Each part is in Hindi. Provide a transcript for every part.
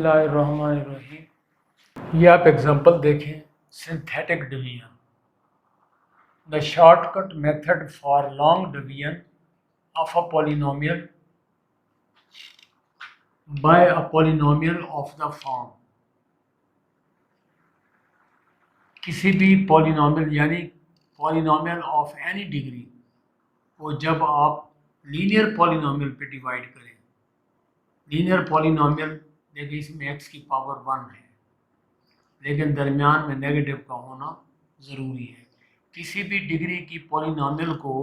बिस्मिल्लाहिर्रहमानिर्रहीम। ये आप एग्जांपल देखें, synthetic division. The shortcut method for long division of a polynomial bye a polynomial of the form. किसी भी पॉलिनोमियल यानी पॉलिनोमियल ऑफ एनी डिग्री को जब आप लीनियर पॉलिनोमियल पे डिवाइड करें, लीनियर पॉलिनोमियल देखिए इसमें x की पावर 1 है, लेकिन दरमियान में नेगेटिव का होना ज़रूरी है। किसी भी डिग्री की पॉलिनोमियल को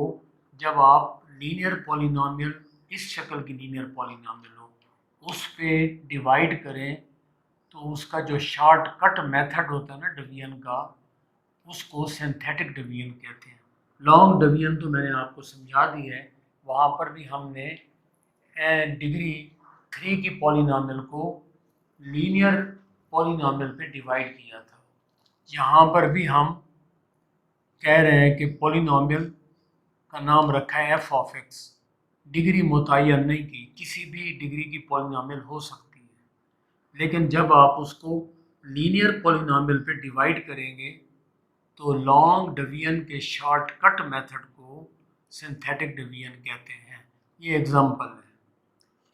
जब आप लीनियर पॉलिनोमियल, इस शक्ल की लीनियर पॉलिनोमियल हो, उस पे डिवाइड करें तो उसका जो शॉर्टकट मेथड होता है ना डिवीजन का, उसको सिंथेटिक डिवीजन कहते हैं। लॉन्ग डिवीजन तो मैंने आपको समझा दी है, वहाँ पर भी हमने डिग्री 3 की पॉलिनोमियल को लीनियर पॉलिनोमियल पे डिवाइड किया था। यहाँ पर भी हम कह रहे हैं कि पॉलिनोमियल का नाम रखा है एफ ऑफ एक्स, डिग्री मुतय्यन नहीं की, किसी भी डिग्री की पॉलिनोमियल हो सकती है, लेकिन जब आप उसको लीनियर पॉलिनोमियल पे डिवाइड करेंगे तो लॉन्ग डिवीजन के शॉर्टकट मेथड को सिंथेटिक डिवीजन कहते हैं। ये एग्जांपल है।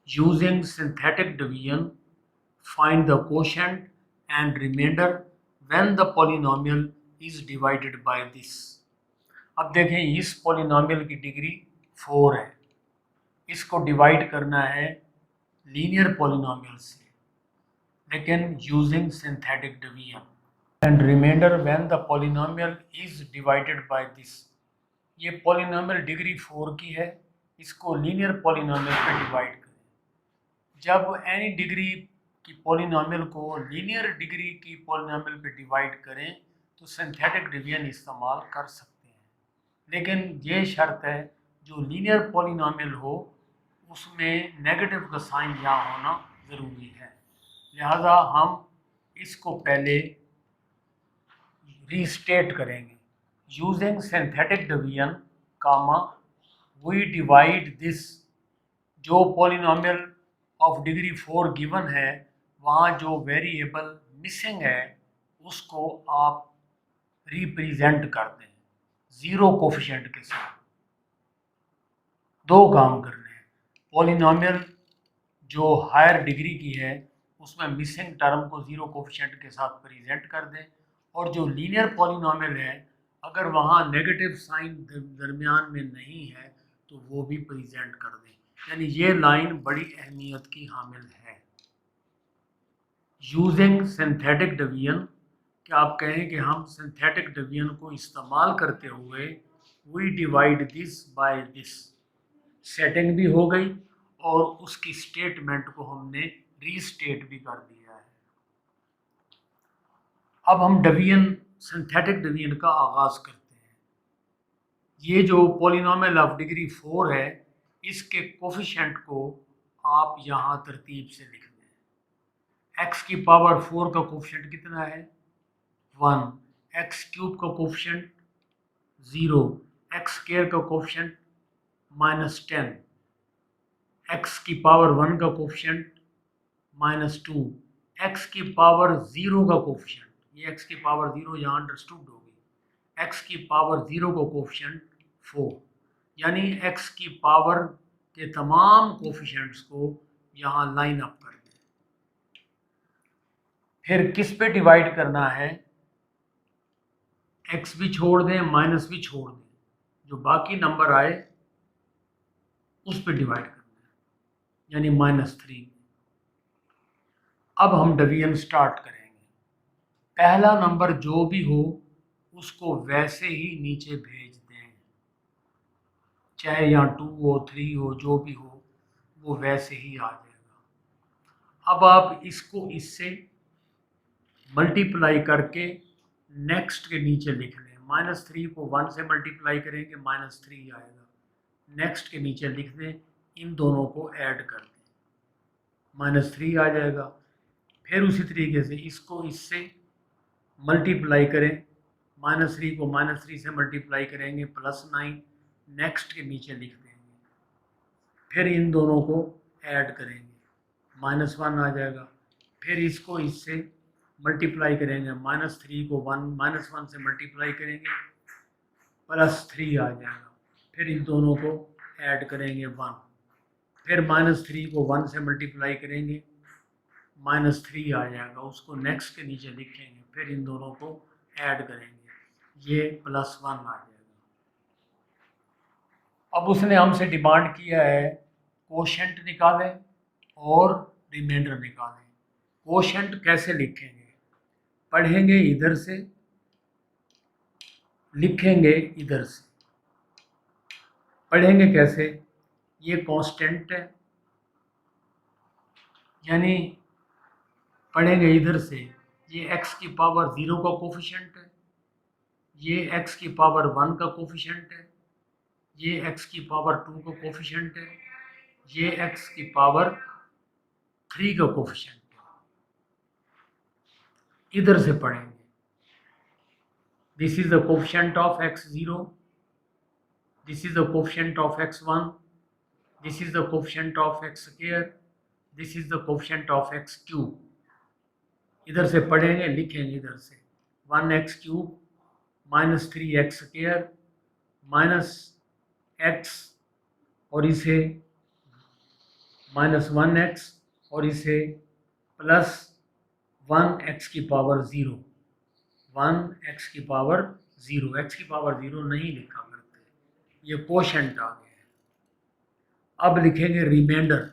Using synthetic division find the quotient and remainder when the polynomial is divided by this। अब देखें, इस पॉलिनोमियल की डिग्री 4 है, इसको डिवाइड करना है लीनियर पॉलिनोमियल से, लेकिन using synthetic division and remainder when the polynomial is divided by this. ये पॉलिनोमियल डिग्री 4 की है, इसको लीनियर पॉलिनोमियल पे डिवाइड करें। जब एनी डिग्री की पॉलिनोमियल को लीनियर डिग्री की पॉलिनोमियल पे डिवाइड करें तो सिंथेटिक डिवीजन इस्तेमाल कर सकते हैं, लेकिन ये शर्त है जो लीनियर पॉलिनोमियल हो उसमें नेगेटिव का साइन यहाँ होना ज़रूरी है। लिहाजा हम इसको पहले रीस्टेट करेंगे। Using synthetic division comma we divide this. जो पॉलिनोमियल ऑफ डिग्री 4 गिवन है, वहाँ जो वेरिएबल मिसिंग है उसको आप रिप्रेजेंट कर दें ज़ीरो कोफिशिएंट के साथ। दो काम करने हैं, पॉलिनोमियल जो हायर डिग्री की है उसमें मिसिंग टर्म को ज़ीरो कोफिशिएंट के साथ प्रेजेंट कर दें, और जो लीनियर पॉलिनोमियल है अगर वहाँ नेगेटिव साइन दरमियान में नहीं है तो वो भी प्रेजेंट कर दें। यानी ये लाइन बड़ी अहमियत की हामिल है। यूजिंग सिंथेटिक डिवीजन, कि आप कहें कि हम सिंथेटिक डिवीजन को इस्तेमाल करते हुए we divide this by this, setting भी हो गई और उसकी स्टेटमेंट को हमने रीस्टेट भी कर दिया है। अब हम डिवीजन, सिंथेटिक डिवीजन का आगाज करते हैं। ये जो पॉलिनोमियल ऑफ डिग्री 4 है, इसके कोफिशिएंट को आप यहाँ तरतीब से लिख दें। x की पावर 4 का कोफिशिएंट कितना है? 1। x क्यूब का कोफिशिएंट 0, x स्क्वायर का कोफिशिएंट -10, x की पावर 1 का कोफिशिएंट -2, x की पावर 0 का कोफिशिएंट, ये x की पावर 0 यहाँ अंडरस्टूड होगी, x की पावर 0 का कोफिशिएंट 4, यानी x की पावर के तमाम कोफिशिएंट्स को यहाँ लाइन अप कर दें। फिर किस पे डिवाइड करना है? x भी छोड़ दें, माइनस भी छोड़ दें, जो बाकी नंबर आए उस पे डिवाइड करना है, यानी -3। अब हम डिवीजन स्टार्ट करेंगे। पहला नंबर जो भी हो उसको वैसे ही नीचे भेज दें, चाहे यहाँ 2 हो 3 हो, जो भी हो वो वैसे ही आ जाएगा। अब आप इसको इससे मल्टीप्लाई करके नेक्स्ट के नीचे लिख लें। -3 को 1 से मल्टीप्लाई करेंगे -3 आएगा, नेक्स्ट के नीचे लिख दें, इन दोनों को ऐड कर दें, -3 आ जाएगा। फिर उसी तरीके से इसको इससे मल्टीप्लाई करें, -3 को -3 से मल्टीप्लाई करेंगे +9, नेक्स्ट के नीचे लिख देंगे, फिर इन दोनों को ऐड करेंगे, -1 आ जाएगा, फिर इसको इससे मल्टीप्लाई करेंगे, -3 को -1 से मल्टीप्लाई करेंगे, +3 आ जाएगा। फिर इन दोनों को ऐड करेंगे 1, फिर -3 को 1 से मल्टीप्लाई करेंगे, -3 आ जाएगा, उसको नेक्स्ट के नीचे लिखेंगे, फिर इन दोनों को ऐड करेंगे, ये +1 आ जाएगा। अब उसने हमसे डिमांड किया है कोशेंट निकालें और रिमाइंडर निकालें। कोशेंट कैसे लिखेंगे? पढ़ेंगे इधर से, लिखेंगे इधर से। पढ़ेंगे कैसे? ये कांस्टेंट है, यानी पढ़ेंगे इधर से, ये x की पावर 0 का कोफिशिएंट है, ये x की पावर 1 का कोफिशिएंट है, ये x की पावर 2 का कोफिशिएंट है, ये x की पावर 3 का कोफिशिएंट है। इधर से पढ़ेंगे, this is the coefficient of x0, this is the coefficient of x1, this is the coefficient of x square, this is the coefficient of x cube. इधर से पढ़ेंगे, लिखेंगे इधर से 1x cube -3x square -x और इसे -1x और इसे +1x की पावर 0, 1x की पावर 0, x की पावर 0 नहीं लिखा करते, ये कोशेंट आ गया है। अब लिखेंगे रिमाइंडर,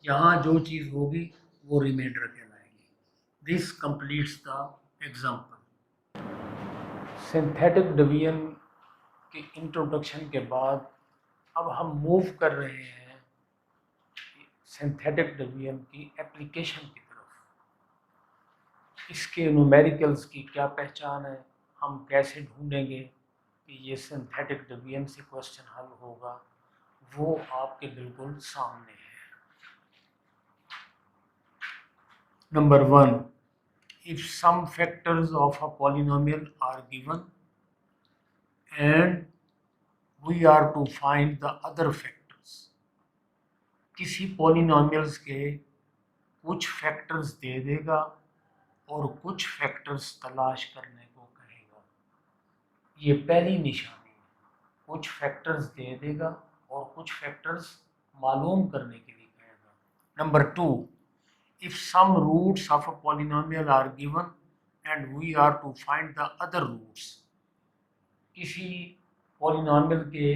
यहाँ जो चीज़ होगी वो रिमाइंडर कहलाएगी। This completes the example. Synthetic division के इंट्रोडक्शन के बाद अब हम मूव कर रहे हैं सिंथेटिक डिवीजन की एप्लीकेशन की तरफ। इसके न्यूमेरिकल्स की क्या पहचान है, हम कैसे ढूंढेंगे कि ये सिंथेटिक डिवीजन से क्वेश्चन हल होगा, वो आपके बिल्कुल सामने है। Number 1, if some factors of a polynomial are given and we are to find the other factors। किसी पॉलिनोमियल्स के कुछ फैक्टर्स दे देगा और कुछ फैक्टर्स तलाश करने को कहेगा। ये पहली निशानी है, कुछ फैक्टर्स दे देगा और कुछ फैक्टर्स मालूम करने के लिए कहेगा। Number 2, if some roots of a polynomial are given and we are to find the other roots। किसी पॉलिनोमियल के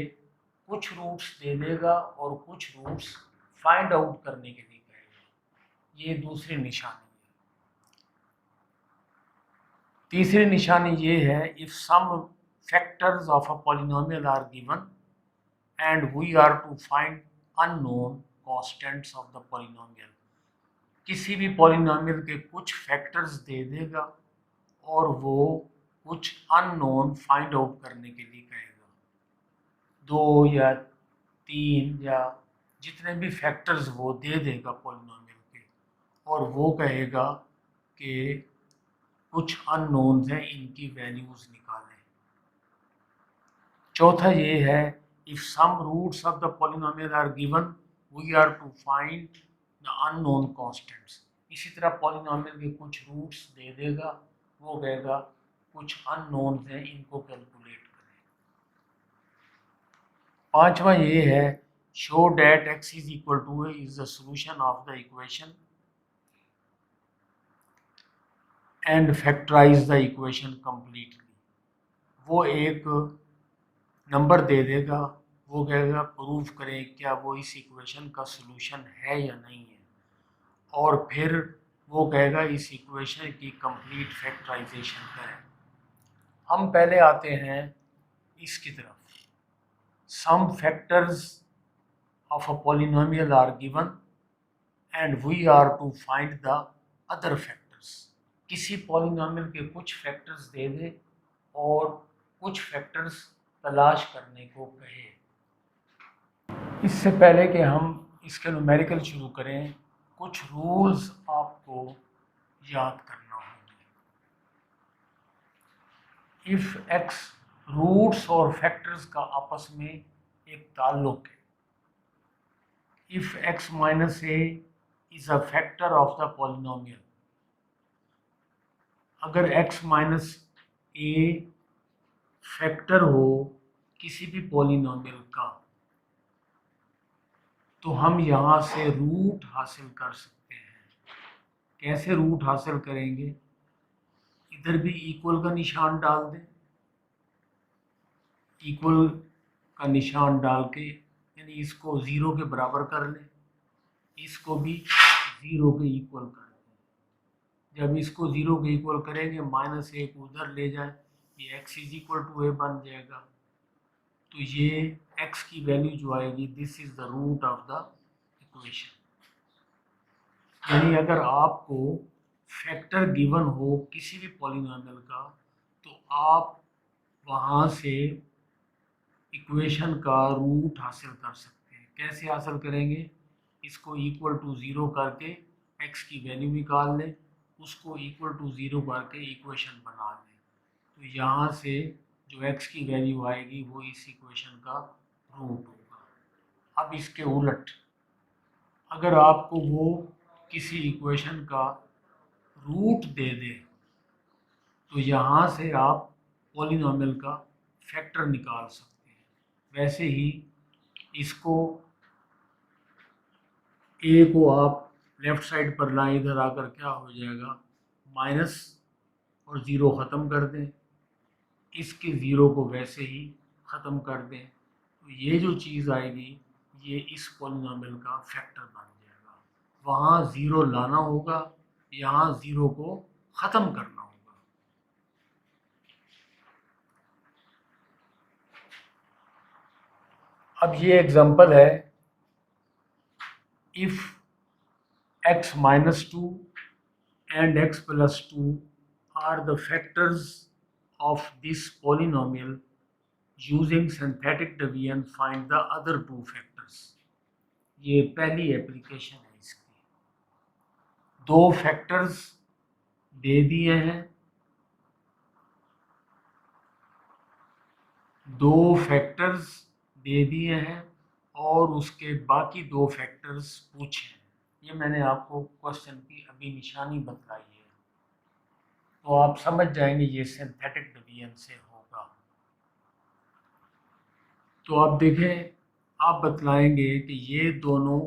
कुछ रूट्स दे देगा और कुछ रूट्स फाइंड आउट करने के लिए कहेगा, ये दूसरी निशानी है। तीसरी निशानी ये है, if some factors of a polynomial are given and we are to find unknown constants of the polynomial। किसी भी पॉलिनोमियल के कुछ फैक्टर्स दे देगा और वो कुछ अननोन फाइंड आउट करने के लिए कहेगा। 2 या 3 या जितने भी फैक्टर्स वो दे देगा पॉलिनोमियल के, और वो कहेगा कि कुछ अननोन्स हैं, इनकी वैल्यूज निकालें। चौथा ये है, if some roots of the polynomial are given we are to find the unknown constants. इसी तरह पॉलिनोमियल के कुछ रूट्स दे देगा, वो कहेगा कुछ अननोन हैं, इनको कैलकुलेट करें। पांचवा ये है, show that x is equal to a is the solution of the equation and factorize the equation completely. वो एक नंबर दे देगा, वो कहेगा प्रूव करें क्या वो इस इक्वेशन का सॉल्यूशन है या नहीं है, और फिर वो कहेगा इस इक्वेशन की कंप्लीट फैक्टराइजेशन करें। हम पहले आते हैं इसकी तरफ। Some factors of a polynomial are given and we are to find the other factors. किसी पॉलिनोमियल के कुछ फैक्टर्स दे दे और कुछ फैक्टर्स तलाश करने को कहे। इससे पहले कि हम इसके न्यूमेरिकल शुरू करें, कुछ रूल्स आपको याद करना होंगे। इफ x रूट्स और फैक्टर्स का आपस में एक ताल्लुक है, if x minus A is a factor of the polynomial. अगर x माइनस ए फैक्टर हो किसी भी पॉलिनोमियल का तो हम यहाँ से रूट हासिल कर सकते हैं। कैसे रूट हासिल करेंगे? इधर भी इक्वल का निशान डाल दें, इक्वल का निशान डाल के यानी इसको ज़ीरो के बराबर कर लें, इसको भी ज़ीरो के इक्वल कर दें। जब इसको ज़ीरो के इक्वल करेंगे माइनस ए को उधर ले जाए, ये x is equal to a बन जाएगा। तो ये x की वैल्यू जो आएगी this is the root of the equation. यानी अगर आपको फैक्टर गिवन हो किसी भी पॉलिनोमियल का तो आप वहाँ से इक्वेशन का रूट हासिल कर सकते हैं। कैसे हासिल करेंगे? इसको इक्वल टू ज़ीरो करके x की वैल्यू निकाल लें, उसको इक्वल टू ज़ीरो करके इक्वेशन बना लें। तो यहाँ से जो x की वैल्यू आएगी वो इस इक्वेशन का रूट होगा। अब इसके उलट अगर आपको वो किसी इक्वेशन का रूट दे दे तो यहाँ से आप पॉलिनोमियल का फैक्टर निकाल सकते हैं। वैसे ही इसको ए को आप लेफ़्ट साइड पर लाएं, इधर आकर क्या हो जाएगा माइनस और ज़ीरो ख़त्म कर दें, इसके ज़ीरो को वैसे ही ख़त्म कर दें, तो ये जो चीज़ आएगी ये इस पॉलिनोमियल का फैक्टर बन जाएगा। वहाँ ज़ीरो लाना होगा, यहाँ ज़ीरो को ख़त्म करना होगा। अब ये एग्जांपल है, if x minus 2 and x plus 2 are the factors of this polynomial, using synthetic division find the other two factors। ये पहली एप्लीकेशन है इसकी। दो फैक्टर्स दे दिए हैं, दो फैक्टर्स दे दिए हैं और उसके बाकी दो फैक्टर्स पूछे हैं। ये मैंने आपको क्वेश्चन की अभी निशानी बतलाई है, तो आप समझ जाएंगे ये सिंथेटिक डिवीजन से होगा। तो आप देखें, आप बतलाएंगे कि ये दोनों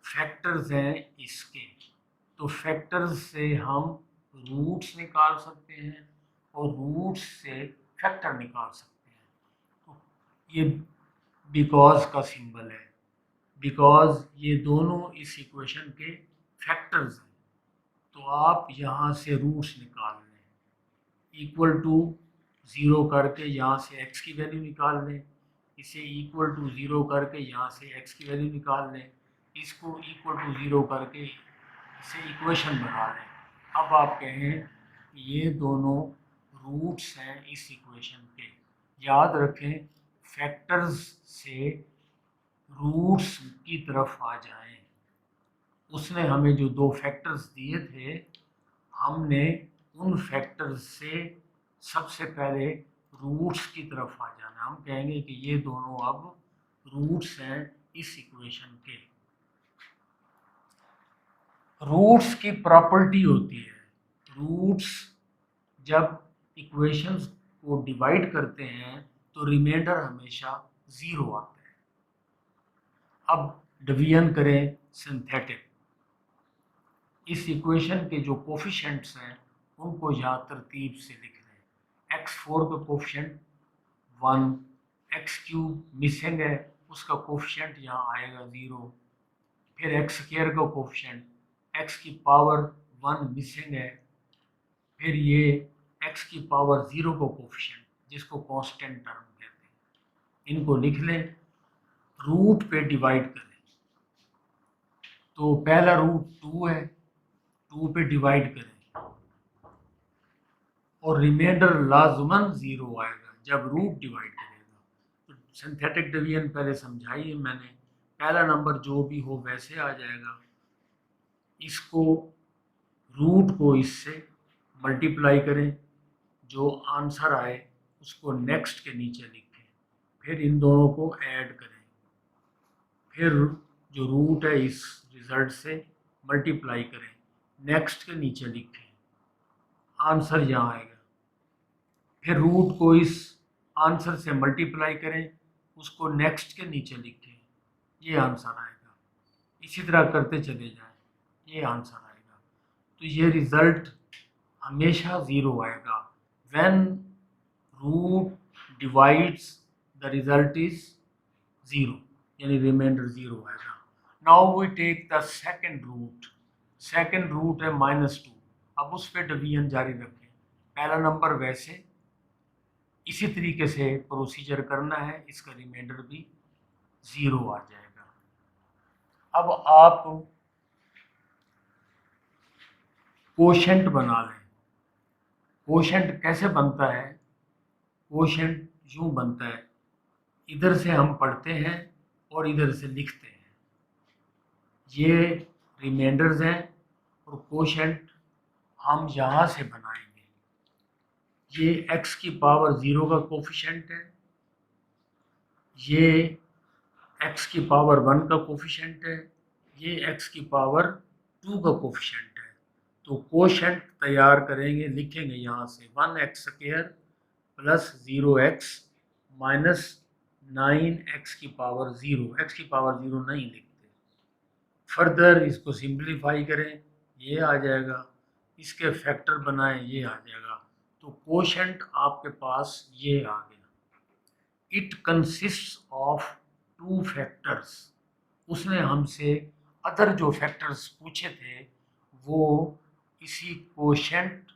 फैक्टर्स हैं इसके, तो फैक्टर्स से हम रूट्स निकाल सकते हैं और रूट्स से फैक्टर निकाल सकते हैं। तो ये बिकॉज का सिंबल है, बिकॉज ये दोनों इस इक्वेशन के फैक्टर्स हैं। तो आप यहाँ से रूट्स निकाल लें, इक्वल टू ज़ीरो करके यहाँ से x की वैल्यू निकाल लें, इसे इक्वल टू ज़ीरो करके यहाँ से x की वैल्यू निकाल लें, इसको इक्वल टू ज़ीरो करके इसे इक्वेशन बना लें। अब आप कहें ये दोनों रूट्स हैं इस इक्वेशन के। याद रखें फैक्टर्स से रूट्स की तरफ आ जाएं। उसने हमें जो दो फैक्टर्स दिए थे, हमने उन फैक्टर्स से सबसे पहले रूट्स की तरफ आ जाना। हम कहेंगे कि ये दोनों अब रूट्स हैं इस इक्वेशन के। रूट्स की प्रॉपर्टी होती है, रूट्स जब इक्वेशंस को डिवाइड करते हैं तो रिमाइंडर हमेशा ज़ीरो आता है। अब डिवीजन करें सिंथेटिक। इस इक्वेशन के जो कोफिशिएंट्स हैं उनको यहाँ तरतीब से लिख लें। x4 का कोफिशिएंट 1, x³ मिसिंग है उसका कोफिशिएंट यहाँ आएगा 0, फिर x² का कोफिशिएंट x की पावर 1 मिसिंग है, फिर ये x की पावर 0 का कोफिशिएंट जिसको कांस्टेंट टर्म कहते हैं, इनको लिख लें, रूट पे डिवाइड करें। तो पहला रूट 2 है, 2 पे डिवाइड करें और रिमाइंडर लाजमन 0 आएगा जब रूट डिवाइड करेगा। तो सिंथेटिक डिवीजन पहले समझाइए मैंने, पहला नंबर जो भी हो वैसे आ जाएगा, इसको रूट को इससे मल्टीप्लाई करें, जो आंसर आए उसको नेक्स्ट के नीचे लिखें, फिर इन दोनों को ऐड करें, फिर जो रूट है इस रिजल्ट से मल्टीप्लाई करें, नेक्स्ट के नीचे लिखें, आंसर यहाँ आएगा। फिर रूट को इस आंसर से मल्टीप्लाई करें, उसको नेक्स्ट के नीचे लिखें, ये आंसर आएगा। इसी तरह करते चले जाएं, ये आंसर आएगा। तो ये रिज़ल्ट हमेशा ज़ीरो आएगा। When root divides the result is zero, यानी रिमाइंडर ज़ीरो आएगा। Now we take the second root. Second root है -2। अब उस पर डिवीजन जारी रखें। पहला नंबर वैसे इसी तरीके से प्रोसीजर करना है, इसका रिमाइंडर भी ज़ीरो आ जाएगा। अब आप कोशेंट बना लें। कोशेंट कैसे बनता है? कोशेंट यूँ बनता है, इधर से हम पढ़ते हैं और इधर से लिखते हैं। ये रिमाइंडर्स हैं और कोशेंट हम यहाँ से बनाएंगे। ये x की पावर 0 का कोफिशिएंट है, ये x की पावर 1 का कोफिशिएंट है, ये x की पावर 2 का कोफिशिएंट है। तो कोशेंट तैयार करेंगे, लिखेंगे यहाँ से 1x² plus 0x minus 9x की पावर 0। x की पावर 0 नहीं लिखते। फर्दर इसको सिंप्लीफाई करें, ये आ जाएगा। इसके फैक्टर बनाएं, ये आ जाएगा। तो कोशेंट आपके पास ये आ गया। It consist of 2 factors. उसने हमसे अदर जो फैक्टर्स पूछे थे वो इसी कोशेंट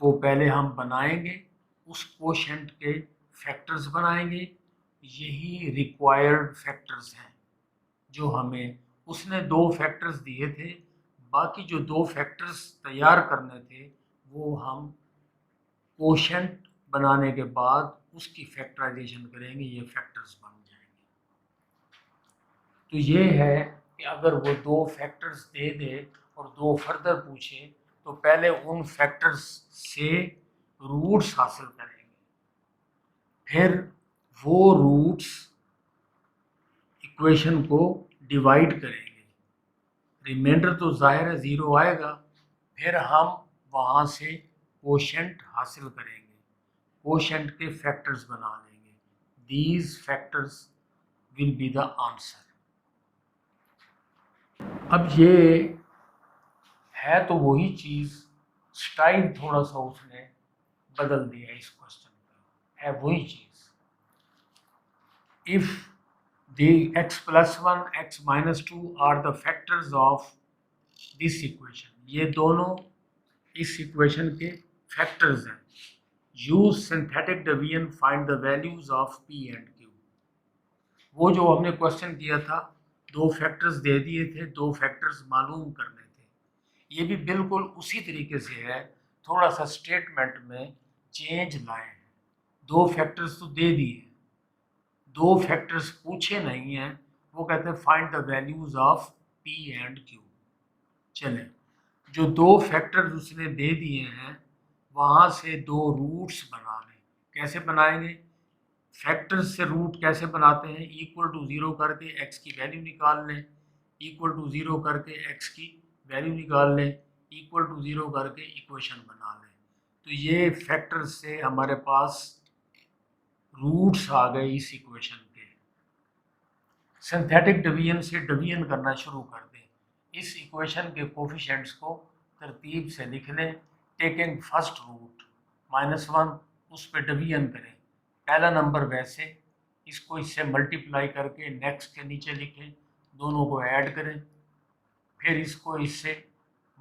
को पहले हम बनाएंगे, उस कोशेंट के फैक्टर्स बनाएंगे। यही रिक्वायर्ड फैक्टर्स हैं जो हमें उसने 2 फैक्टर्स दिए थे। बाकी जो 2 फैक्टर्स तैयार करने थे वो हम कोशेंट बनाने के बाद उसकी फैक्टराइजेशन करेंगे, ये फैक्टर्स बन जाएंगे। तो ये है कि अगर वो 2 फैक्टर्स दे दे और 2 फर्दर पूछे तो पहले उन फैक्टर्स से रूट्स हासिल करेंगे, फिर वो रूट्स इक्वेशन को डिवाइड करेंगे। रिमाइंडर तो जाहिर है 0 आएगा, फिर हम वहाँ से कोशेंट हासिल करेंगे, कोशेंट के फैक्टर्स बना लेंगे। These factors will be the answer. अब ये है तो वही चीज़, स्टाइल थोड़ा सा उसने बदल दिया इस क्वेश्चन का, है वही चीज़। If the x plus 1 x minus 2 are the factors of this equation, ये दोनों इस इक्वेशन के फैक्टर्स हैं। Use synthetic division find the values of p and q। वो जो हमने क्वेश्चन किया था, 2 फैक्टर्स दे दिए थे, 2 फैक्टर्स मालूम करने थे। ये भी बिल्कुल उसी तरीके से है, थोड़ा सा स्टेटमेंट में चेंज लाए हैं। 2 फैक्टर्स तो दे दिए, 2 फैक्टर्स पूछे नहीं हैं, वो कहते हैं find the values of p and q। चलें, जो 2 फैक्टर्स उसने दे दिए हैं वहाँ से 2 रूट्स बना लें। कैसे बनाएंगे? फैक्टर्स से रूट कैसे बनाते हैं? इक्वल टू 0 करके x की वैल्यू निकाल लें, इक्वल टू 0 करके x की वैल्यू निकाल लें, इक्वल टू 0 करके इक्वेशन बना लें। तो ये फैक्टर्स से हमारे पास रूट्स आ गए इस इक्वेशन के। सिंथेटिक डिवीजन से डिवीजन करना शुरू कर दें। इस इक्वेशन के कोफिशिएंट्स को तरतीब से लिख लें। टेकिंग फर्स्ट रूट -1, उस पर डिवीजन करें। पहला नंबर वैसे, इसको इससे मल्टीप्लाई करके नेक्स्ट के नीचे लिखें, दोनों को ऐड करें। फिर इसको इससे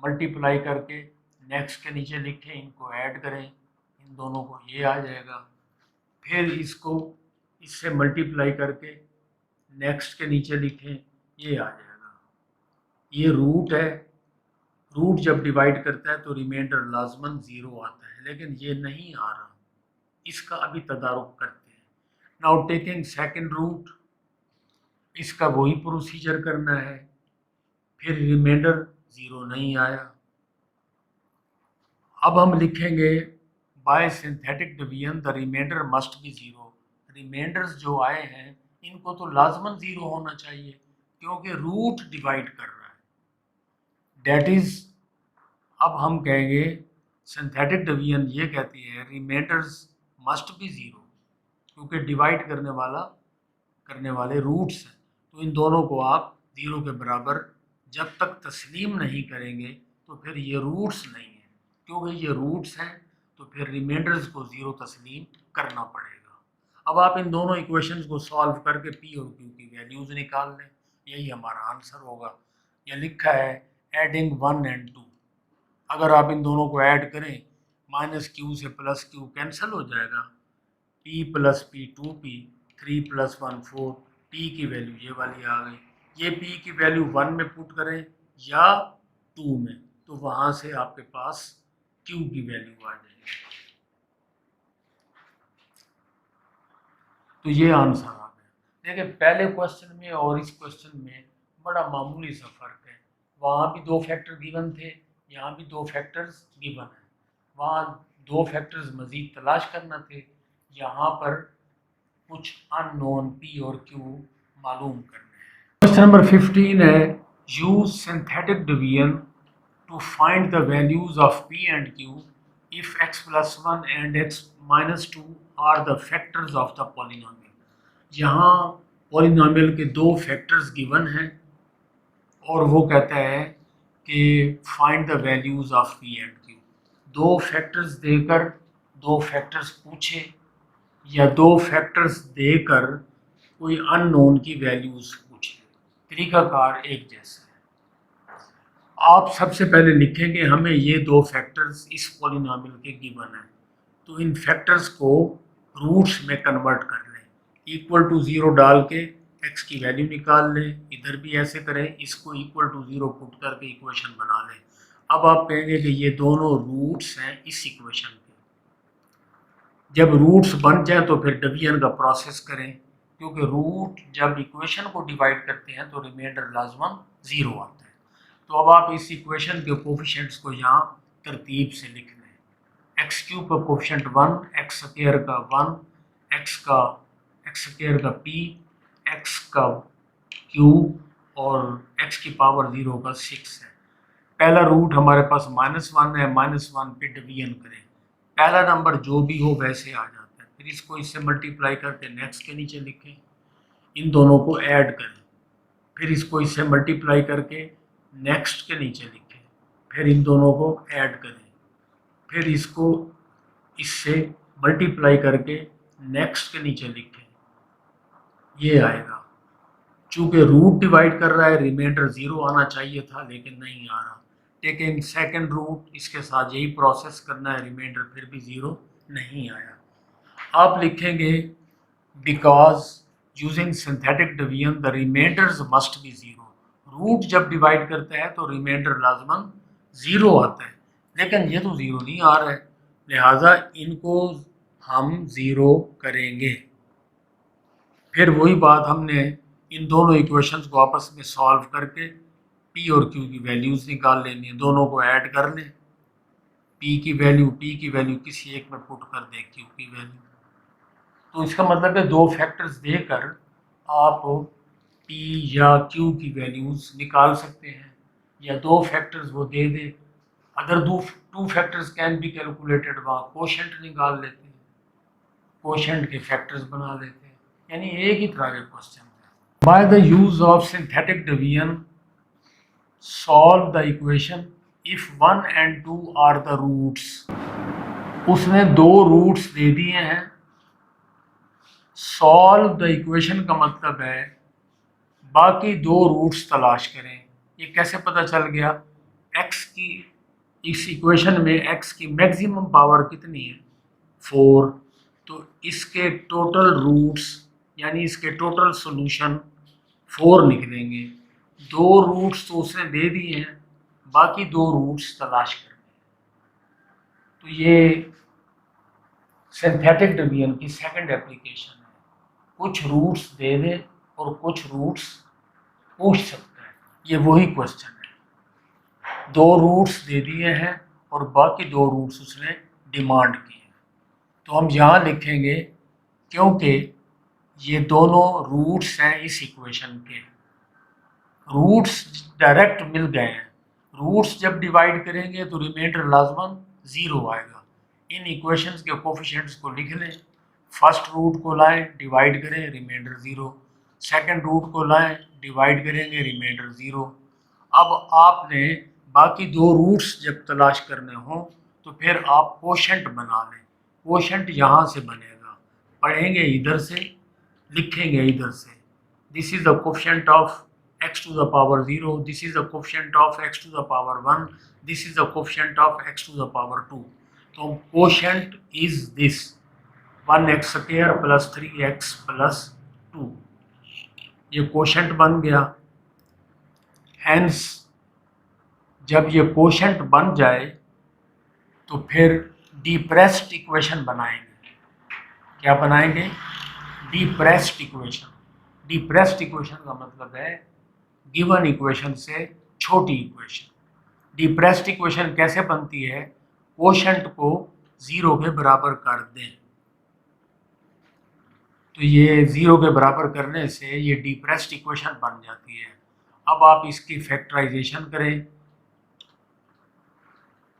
मल्टीप्लाई करके नेक्स्ट के नीचे लिखें, इनको ऐड करें, इन दोनों को ये आ जाएगा। फिर इसको इससे मल्टीप्लाई करके नेक्स्ट के नीचे लिखें, ये आ जाएगा। ये रूट है, रूट जब डिवाइड करता है तो रिमाइंडर लाजमन 0 आता है, लेकिन ये नहीं आ रहा, इसका अभी तदारुक करते हैं। नाउ टेकिंग सेकंड रूट, इसका वही प्रोसीजर करना है। फिर रिमाइंडर 0 नहीं आया, अब हम लिखेंगे by synthetic division the remainder must be 0। Remainders जो आए हैं इनको तो लाजमन 0 होना चाहिए, क्योंकि रूट डिवाइड कर रहा है। डेट इज़, अब हम कहेंगे सिंथेटिक डिवीजन ये कहती है रिमाइंडर्स मस्ट बी ज़ीरो, क्योंकि डिवाइड करने वाले रूट्स हैं, तो इन दोनों को आप ज़ीरो के बराबर जब तक तस्लीम नहीं करेंगे तो फिर ये रूट्स नहीं हैं, क्योंकि ये रूट्स हैं तो फिर रिमाइंडर्स को ज़ीरो तस्लीम करना पड़ेगा। अब आप इन दोनों इक्वेशंस को सॉल्व करके पी और क्यू की वैल्यूज़ निकाल लें, यही हमारा आंसर होगा। यह लिखा है एडिंग 1 एंड 2, अगर आप इन दोनों को ऐड करें माइनस क्यू से प्लस क्यू कैंसिल हो जाएगा, P plus P 2p, 3 + 1 4, P की वैल्यू ये वाली आ गई। ये पी की वैल्यू 1 में पुट करें या 2 में, तो वहाँ से आपके पास क्यू की वैल्यू आ जाएगी। तो ये आंसर आ गया। देखिए पहले क्वेश्चन में और इस क्वेश्चन में बड़ा मामूली सा फ़र्क है। वहाँ भी दो फैक्टर गिवन थे, यहाँ भी दो फैक्टर्स गिवन हैं। वहाँ दो फैक्टर्स मज़ीद तलाश करना थे, यहाँ पर कुछ अननोन पी और क्यू मालूम करने हैं। क्वेश्चन नंबर 15 है use synthetic division to find the values of P and Q if x + 1 and x - 2 are the factors of the polynomial. यहाँ पॉलिनोमियल के दो फैक्टर्स गिवन हैं और वो कहता है कि find the values of P and Q. दो फैक्टर्स देकर दो फैक्टर्स पूछे या दो फैक्टर्स देकर कोई अननोन की वैल्यूज पूछे, तरीकाकार एक जैसा है। आप सबसे पहले लिखेंगे हमें ये दो फैक्टर्स इस पॉलिनोमियल के गिवन हैं, तो इन फैक्टर्स को रूट्स में कन्वर्ट कर लें, इक्वल टू 0 डाल के x की वैल्यू निकाल लें। इधर भी ऐसे करें, इसको इक्वल टू 0 पुट करके इक्वेशन बना लें। अब आप कहेंगे कि ये दोनों रूट्स हैं इस इक्वेशन के। जब रूट्स बन जाए तो फिर डिवीजन का प्रोसेस करें, क्योंकि रूट जब इक्वेशन को डिवाइड करते हैं तो रिमाइंडर लाजमन 0 आता है। तो अब आप इस इक्वेशन के कोफिशिएंट्स को यहाँ तरतीब से लिख लें। x³ का कोफिशिएंट 1, x² का 1, x² का p, x का q और x की पावर 0 का 6 है। पहला रूट हमारे पास -1 है, -1 पे डिवीजन करें, पहला नंबर जो भी हो वैसे आ जाता है। फिर इसको इससे मल्टीप्लाई करके नेक्स्ट के नीचे लिखें, इन दोनों को ऐड करें, फिर इसको इससे मल्टीप्लाई करके नेक्स्ट के नीचे लिखें, फिर इन दोनों को ऐड करें, फिर इसको इससे मल्टीप्लाई करके नेक्स्ट के नीचे लिखें, ये आएगा। चूँकि रूट डिवाइड कर रहा है रिमाइंडर 0 आना चाहिए था लेकिन नहीं आ रहा। टेकिंग सेकंड रूट, इसके साथ यही प्रोसेस करना है, रिमाइंडर फिर भी 0 नहीं आया। आप लिखेंगे because using synthetic division the remainders must be 0। Root जब डिवाइड करता है तो रिमाइंडर लाजमन 0 आता है, लेकिन ये तो 0 नहीं आ रहा है, लिहाजा इनको हम 0 करेंगे। फिर वही बात, हमने इन दोनों इक्वेशंस को आपस में सॉल्व करके p और q की वैल्यूज़ निकाल लेनी है, दोनों को ऐड कर लें। p की वैल्यू किसी एक में पुट कर दें q की वैल्यू। तो इसका मतलब है दो फैक्टर्स देकर आप p या q की वैल्यूज़ निकाल सकते हैं, या दो फैक्टर्स वो दे दे। अगर two factors can be calculated, वहाँ कोशेंट निकाल लेते हैं, कोशेंट के फैक्टर्स बना लेते हैं, यानी एक ही तरह के क्वेश्चन है। By the use of synthetic division solve the equation if 1 and 2 are the roots. उसने दो रूट्स दे दिए हैं। सॉल्व द इक्वेशन का मतलब है बाकी दो रूट्स तलाश करें। ये कैसे पता चल गया? x की, इस इक्वेशन में x की मैक्सिमम पावर कितनी है? 4। तो इसके टोटल रूट्स यानी इसके टोटल सॉल्यूशन 4 निकलेंगे। दो रूट्स तो उसने दे दिए हैं, बाकी दो रूट्स तलाश करने हैं। तो ये सिंथेटिक डिवीजन की सेकंड एप्लीकेशन है। कुछ रूट्स दे दे और कुछ रूट्स पूछ सकता है, ये वही क्वेश्चन है। दो रूट्स दे दिए हैं और बाकी दो रूट्स उसने डिमांड किए हैं। तो हम यहाँ लिखेंगे क्योंकि ये दोनों रूट्स हैं इस इक्वेशन के, रूट्स डायरेक्ट मिल गए हैं, रूट्स जब डिवाइड करेंगे तो रिमाइंडर लाजमन 0 आएगा। इन इक्वेशंस के कोफिशिएंट्स को लिख लें। फर्स्ट रूट को लाएं, डिवाइड करें, रिमाइंडर 0। सेकंड रूट को लाएं, डिवाइड करेंगे, रिमाइंडर 0। अब आपने बाकी दो रूट्स जब तलाश करने हों तो फिर आप कोशेंट बना लें। कोशेंट यहाँ से बनेगा, पढ़ेंगे इधर से, लिखेंगे इधर से। This is the coefficient of x to the power 0, this is the coefficient of x to the power 1, this is the coefficient of x to the power 2. तो quotient is this 1x square plus 3x plus 2, ये quotient बन गया। Hence जब ये quotient बन जाए तो फिर depressed equation बनाएंगे। क्या बनाएंगे? depressed equation। depressed equation का मतलब है गिवन इक्वेशन से छोटी इक्वेशन। डिप्रेस्ड इक्वेशन कैसे बनती है? कोशेंट को 0 के बराबर कर दें, तो ये 0 के बराबर करने से ये डिप्रेस्ड इक्वेशन बन जाती है। अब आप इसकी फैक्टराइजेशन करें,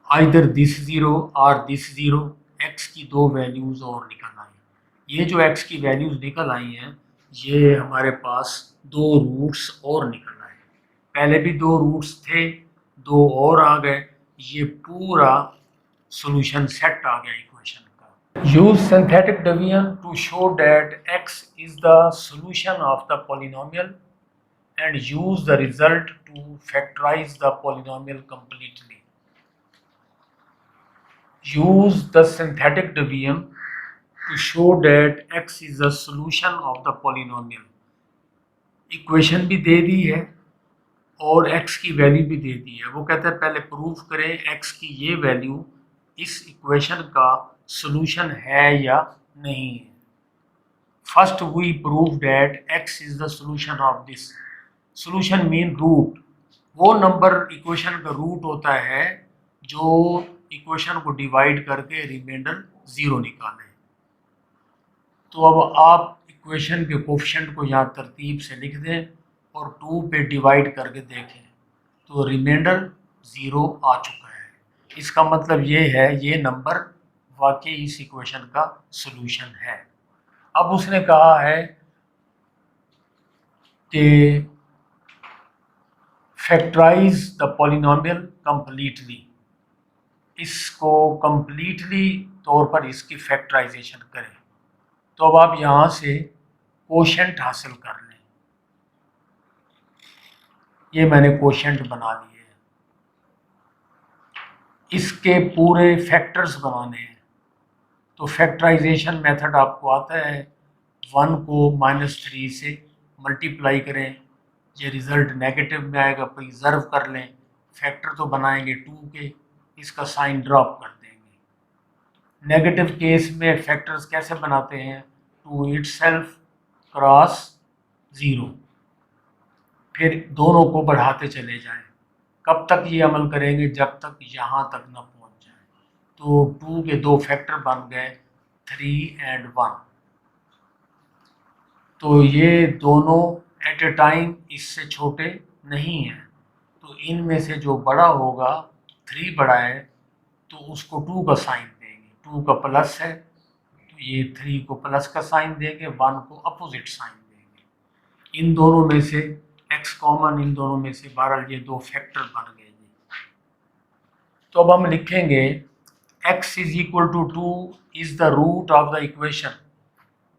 आइदर दिस 0 और दिस 0, x की दो वैल्यूज और निकल आई। ये जो x की वैल्यूज निकल आई हैं, ये हमारे पास दो रूट्स और निकल आए। पहले भी दो रूट्स थे, दो और आ गए, ये पूरा सॉल्यूशन सेट आ गया इक्वेशन का। Use synthetic division to show that x is the solution of the polynomial and use the result to factorize the polynomial completely. use the synthetic division to show that x is the solution of the polynomial। Equation भी दे दी है और x की वैल्यू भी दे दी है। वो कहता है पहले प्रूव करें x की ये वैल्यू इस इक्वेशन का सॉल्यूशन है या नहीं है। First we prove that x is the solution of this. Solution mean root, वो नंबर इक्वेशन का रूट होता है जो इक्वेशन को डिवाइड करके रिमाइंडर 0 निकालें। तो अब आप इक्वेशन के कोफिशिएंट को यहाँ तरतीब से लिख दें और 2 पे डिवाइड करके देखें तो रिमाइंडर 0 आ चुका है। इसका मतलब ये है ये नंबर वाकई इस इक्वेशन का सॉल्यूशन है। अब उसने कहा है कि फैक्टराइज द पॉलिनोमियल कंप्लीटली, इसको कंप्लीटली तौर पर इसकी फैक्टराइजेशन करें। तो अब आप यहाँ से कोशेंट हासिल कर लें। ये मैंने कोशेंट बना लिए हैं, इसके पूरे फैक्टर्स बनाने हैं। तो फैक्टराइजेशन मेथड आपको आता है, 1 को -3 से मल्टीप्लाई करें, ये रिज़ल्ट नेगेटिव में आएगा, प्रिजर्व कर लें। फैक्टर तो बनाएंगे 2 के, इसका साइन ड्रॉप कर देंगे। नेगेटिव केस में फैक्टर्स कैसे बनाते हैं? 2 इटसेल्फ क्रॉस 0, फिर दोनों को बढ़ाते चले जाएं। कब तक ये अमल करेंगे? जब तक यहाँ तक ना पहुँच जाए। तो 2 के दो फैक्टर बन गए 3 और 1। तो ये दोनों एट ए टाइम इससे छोटे नहीं हैं, तो इनमें से जो बड़ा होगा 3 बड़ा है तो उसको 2 का साइन देंगे। 2 का प्लस है तो ये 3 को प्लस का साइन देंगे, 1 को अपोजिट साइन देंगे। इन दोनों में से x कॉमन, इन दोनों में से बहरहाल ये दो फैक्टर बन गए जी। तो अब हम लिखेंगे x is equal to 2 is the root of the equation.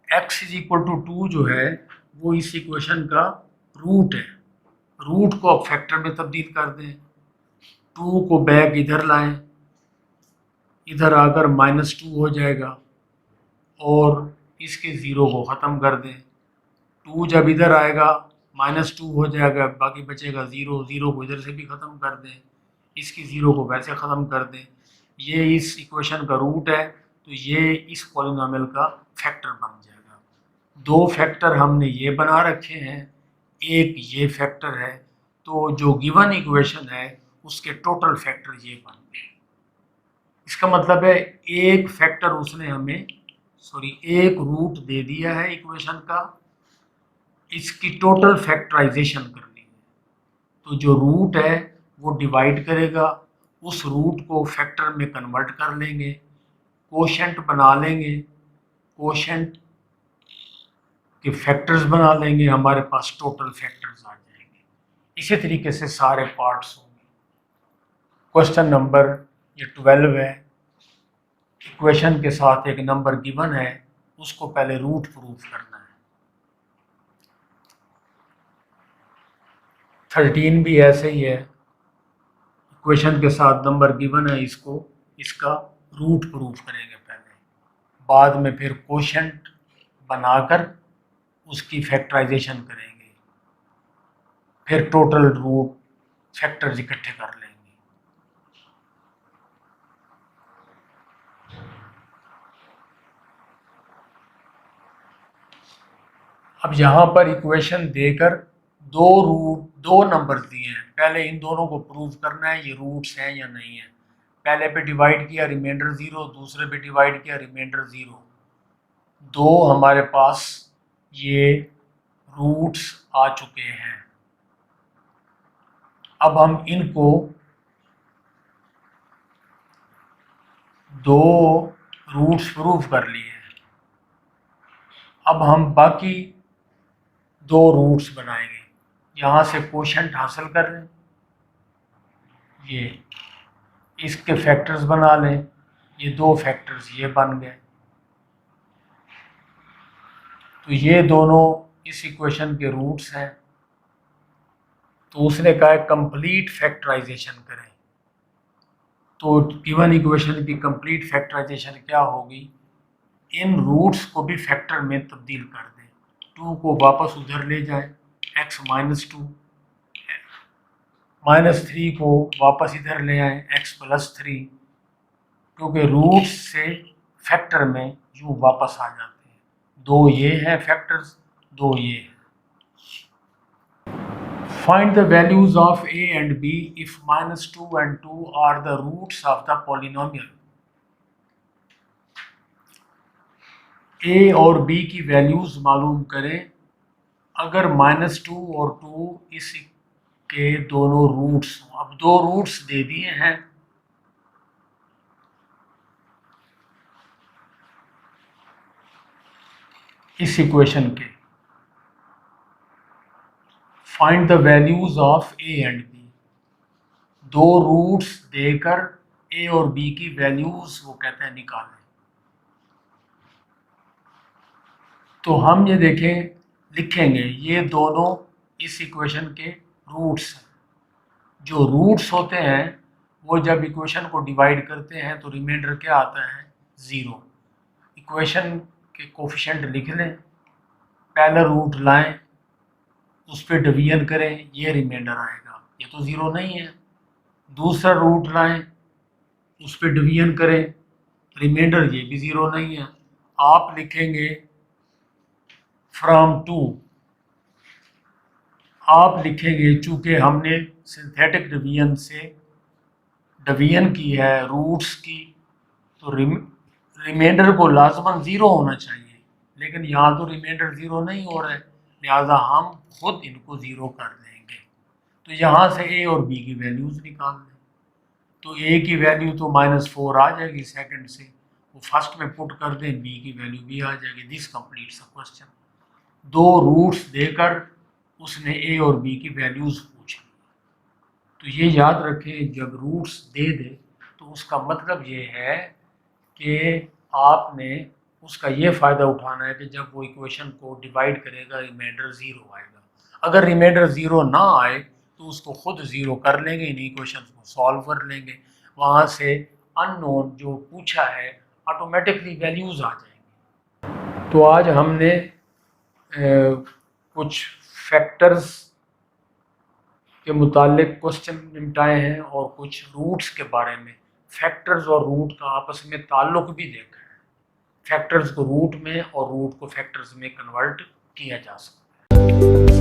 x is equal to 2 जो है वो इस इक्वेशन का रूट है। रूट को अब फैक्टर में तब्दील कर दें। 2 को बैक इधर लाएं, इधर आकर -2 हो जाएगा और इसके 0 को ख़त्म कर दें। 2 जब इधर आएगा -2 हो जाएगा, बाकी बचेगा 0। 0 को इधर से भी ख़त्म कर दें, इसकी 0 को वैसे ख़त्म कर दें। ये इस इक्वेशन का रूट है तो ये इस पॉलिनोमियल का फैक्टर बन जाएगा। दो फैक्टर हमने ये बना रखे हैं, एक ये फैक्टर है, तो जो गिवन इक्वेशन है उसके टोटल फैक्टर ये बन गए। इसका मतलब है एक फैक्टर उसने हमें एक रूट दे दिया है इक्वेशन का, इसकी टोटल फैक्टराइजेशन करनी है। तो जो रूट है वो डिवाइड करेगा, उस रूट को फैक्टर में कन्वर्ट कर लेंगे, कोशेंट बना लेंगे, कोशेंट के फैक्टर्स बना लेंगे, हमारे पास टोटल फैक्टर्स आ जाएंगे। इसी तरीके से सारे पार्ट्स होंगे। क्वेश्चन नंबर ये 12 है। इक्वेशन के साथ एक नंबर गिवन है, उसको पहले रूट प्रूफ करना है। 13 भी ऐसे ही है, इक्वेशन के साथ नंबर गिवन है, इसका रूट प्रूफ करेंगे पहले, बाद में फिर कोशेंट बनाकर उसकी फैक्टराइजेशन करेंगे, फिर टोटल रूट फैक्टर्स इकट्ठे कर लेंगे। अब यहाँ पर इक्वेशन देकर दो नंबर दिए हैं, पहले इन दोनों को प्रूव करना है ये रूट्स हैं या नहीं है। पहले पे डिवाइड किया रिमाइंडर 0, दूसरे पे डिवाइड किया रिमाइंडर 0, दो हमारे पास ये रूट्स आ चुके हैं। अब हम इनको दो रूट्स प्रूव कर लिए हैं, अब हम बाकी दो रूट्स बनाएंगे। यहाँ से कोशेंट हासिल कर लें, ये इसके फैक्टर्स बना लें, ये दो फैक्टर्स ये बन गए। तो ये दोनों इस इक्वेशन के रूट्स हैं। तो उसने कहा है कंप्लीट फैक्टराइजेशन करें। तो गिवन इक्वेशन की कंप्लीट फैक्टराइजेशन क्या होगी, इन रूट्स को भी फैक्टर में तब्दील कर दें, 2 को वापस उधर ले जाएं, x -2, -3 को वापस इधर ले आएं, x +3, क्योंकि रूट्स से फैक्टर में यूँ वापस आ जाते हैं। दो ये हैं फैक्टर्स, दो ये हैं। Find the values of a and b if -2 and 2 are the roots of the polynomial. a और b की वैल्यूज मालूम करें अगर -2 और 2 इस के दोनों रूट्स हों। अब दो रूट्स दे दिए हैं, इस इक्वेशन के। Find the values of A and B, दो रूट्स देकर ए और बी की वैल्यूज वो कहते हैं निकालें। तो हम ये देखें, लिखेंगे ये दोनों इस इक्वेशन के रूट्स हैं। जो रूट्स होते हैं वो जब इक्वेशन को डिवाइड करते हैं तो रिमाइंडर क्या आता है, 0। इक्वेशन के कोफिशिएंट लिख लें, पहला रूट लाएं, उस पर डिवीजन करें, ये रिमाइंडर आएगा, ये तो 0 नहीं है। दूसरा रूट लाएं, उस पर डिवीजन करें, रिमाइंडर ये भी 0 नहीं है। आप लिखेंगे फ्रॉम 2, आप लिखेंगे चूँकि हमने सिंथेटिक डिवीजन से डिवीजन की है रूट्स की, तो रिमाइंडर को लाजमन 0 होना चाहिए, लेकिन यहाँ तो रिमाइंडर 0 नहीं हो रहा है, लिहाजा हम खुद इनको 0 कर देंगे। तो यहाँ से ए और बी की वैल्यूज़ निकाल दें। तो ए की वैल्यू तो -4 आ जाएगी सेकंड से, वो फर्स्ट में पुट कर दें, बी की वैल्यू भी आ जाएगी। This completes the question. दो रूट्स देकर उसने ए और बी की वैल्यूज़ पूछ ली। तो ये याद रखें, जब रूट्स दे दे तो उसका मतलब ये है कि आपने उसका ये फ़ायदा उठाना है कि जब वो इक्वेशन को डिवाइड करेगा रिमाइंडर 0 आएगा। अगर रिमाइंडर 0 ना आए तो उसको खुद 0 कर लेंगे, इन इक्वेशन को सॉल्व कर लेंगे, वहाँ से अननोन जो पूछा है ऑटोमेटिकली वैल्यूज़ आ जाएंगी। तो आज हमने कुछ फैक्टर्स के मुतालिक क्वेश्चन निपटाए हैं और कुछ रूट्स के बारे में। फैक्टर्स और रूट का आपस में ताल्लुक भी देखा है, फैक्टर्स को रूट में और रूट को फैक्टर्स में कन्वर्ट किया जा सकता है।